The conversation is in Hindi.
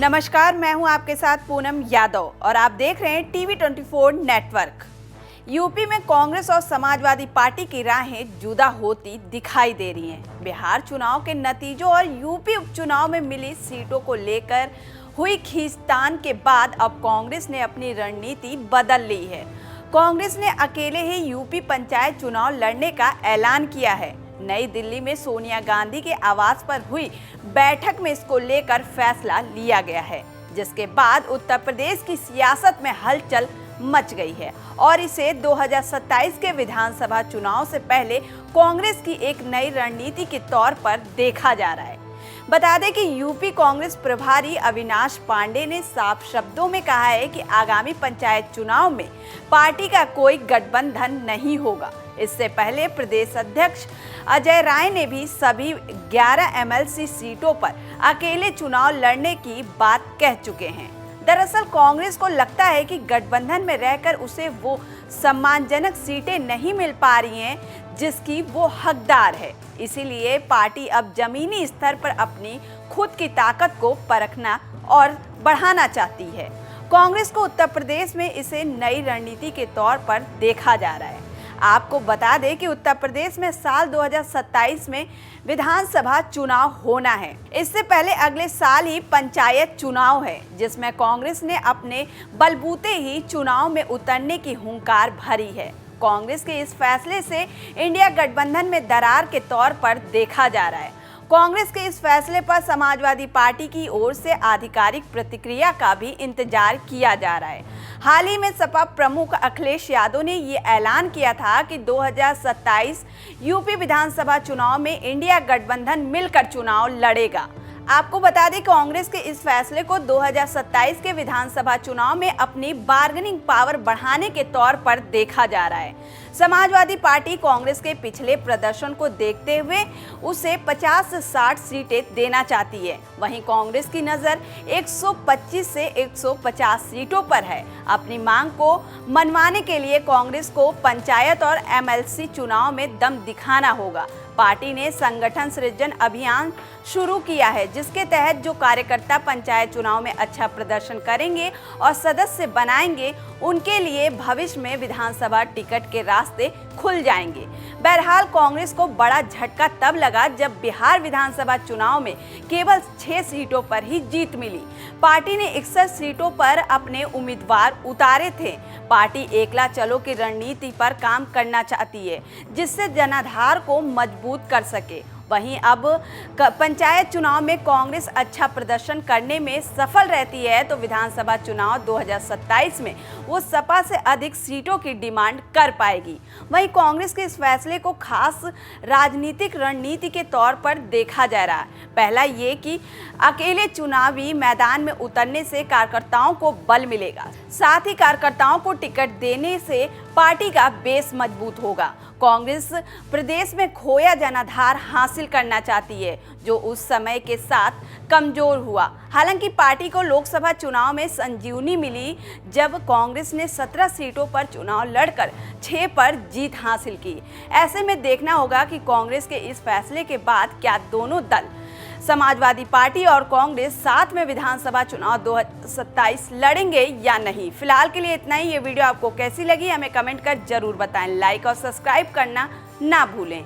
नमस्कार, मैं हूं आपके साथ पूनम यादव और आप देख रहे हैं टीवी 24 नेटवर्क। यूपी में कांग्रेस और समाजवादी पार्टी की राहें जुदा होती दिखाई दे रही हैं। बिहार चुनाव के नतीजों और यूपी उपचुनाव में मिली सीटों को लेकर हुई खींचतान के बाद अब कांग्रेस ने अपनी रणनीति बदल ली है। कांग्रेस ने अकेले ही यूपी पंचायत चुनाव लड़ने का ऐलान किया है। नई दिल्ली में सोनिया गांधी के आवास पर हुई बैठक में इसको लेकर फैसला लिया गया है, जिसके बाद उत्तर प्रदेश की सियासत में हलचल मच गई है और इसे 2027 के विधानसभा चुनाव से पहले कांग्रेस की एक नई रणनीति के तौर पर देखा जा रहा है। बता दें कि यूपी कांग्रेस प्रभारी अविनाश पांडे ने साफ शब्दों में कहा है कि आगामी पंचायत चुनाव में पार्टी का कोई गठबंधन नहीं होगा। इससे पहले प्रदेश अध्यक्ष अजय राय ने भी सभी 11 एमएलसी सीटों पर अकेले चुनाव लड़ने की बात कह चुके हैं। दरअसल कांग्रेस को लगता है कि गठबंधन में रहकर उसे वो सम्मानजनक सीटें नहीं मिल पा रही हैं जिसकी वो हकदार है। इसीलिए पार्टी अब जमीनी स्तर पर अपनी खुद की ताकत को परखना और बढ़ाना चाहती है। कांग्रेस को उत्तर प्रदेश में इसे नई रणनीति के तौर पर देखा जा रहा है। आपको बता दें कि उत्तर प्रदेश में साल 2027 में विधानसभा चुनाव होना है। इससे पहले अगले साल ही पंचायत चुनाव है, जिसमें कांग्रेस ने अपने बलबूते ही चुनाव में उतरने की हुंकार भरी है। कांग्रेस के इस फैसले से इंडिया गठबंधन में दरार के तौर पर देखा जा रहा है। कांग्रेस के इस फैसले पर समाजवादी पार्टी की ओर से आधिकारिक प्रतिक्रिया का भी इंतजार किया जा रहा है। हाल ही में सपा प्रमुख अखिलेश यादव ने ये ऐलान किया था कि 2027 यूपी विधानसभा चुनाव में इंडिया गठबंधन मिलकर चुनाव लड़ेगा। आपको बता दें कांग्रेस के इस फैसले को 2027 के विधानसभा चुनाव में अपनी बार्गेनिंग पावर बढ़ाने के तौर पर देखा जा रहा है। समाजवादी पार्टी कांग्रेस के पिछले प्रदर्शन को देखते हुए उसे 50 से 60 सीटें देना चाहती है। वहीं कांग्रेस की नज़र 125 से 150 सीटों पर है। अपनी मांग को मनवाने के लिए कांग्रेस को पंचायत और एमएलसी चुनाव में दम दिखाना होगा। पार्टी ने संगठन सृजन अभियान शुरू किया है, जिसके तहत जो कार्यकर्ता पंचायत चुनाव में अच्छा प्रदर्शन करेंगे और सदस्य बनाएंगे, उनके लिए भविष्य में विधानसभा टिकट के रास्ते खुल जाएंगे। बहरहाल कांग्रेस को बड़ा झटका तब लगा जब बिहार विधानसभा चुनाव में केवल 6 सीटों पर ही जीत मिली। पार्टी ने 61 सीटों पर अपने उम्मीदवार उतारे थे। पार्टी एकला चलो की रणनीति पर काम करना चाहती है, जिससे जनाधार को मजबूत कर सके। वहीं अब पंचायत चुनाव में कांग्रेस अच्छा प्रदर्शन करने में सफल रहती है तो विधानसभा चुनाव 2027 में वो सपा से अधिक सीटों की डिमांड कर पाएगी। वहीं कांग्रेस के इस फैसले को खास राजनीतिक रणनीति के तौर पर देखा जा रहा है। पहला ये कि अकेले चुनावी मैदान में उतरने से कार्यकर्ताओं को बल मिलेगा, साथ ही कार्यकर्ताओं को टिकट देने से पार्टी का बेस मजबूत होगा। कांग्रेस प्रदेश में खोया जनाधार हासिल करना चाहती है, जो उस समय के साथ कमजोर हुआ। हालांकि पार्टी को लोकसभा चुनाव में संजीवनी मिली जब कांग्रेस ने 17 सीटों पर चुनाव लड़कर 6 पर जीत हासिल की। ऐसे में देखना होगा कि कांग्रेस के इस फैसले के बाद क्या दोनों दल समाजवादी पार्टी और कांग्रेस साथ में विधानसभा चुनाव 2027 लड़ेंगे या नहीं। फिलहाल के लिए इतना ही। ये वीडियो आपको कैसी लगी हमें कमेंट कर जरूर बताएं। लाइक और सब्सक्राइब करना ना भूलें।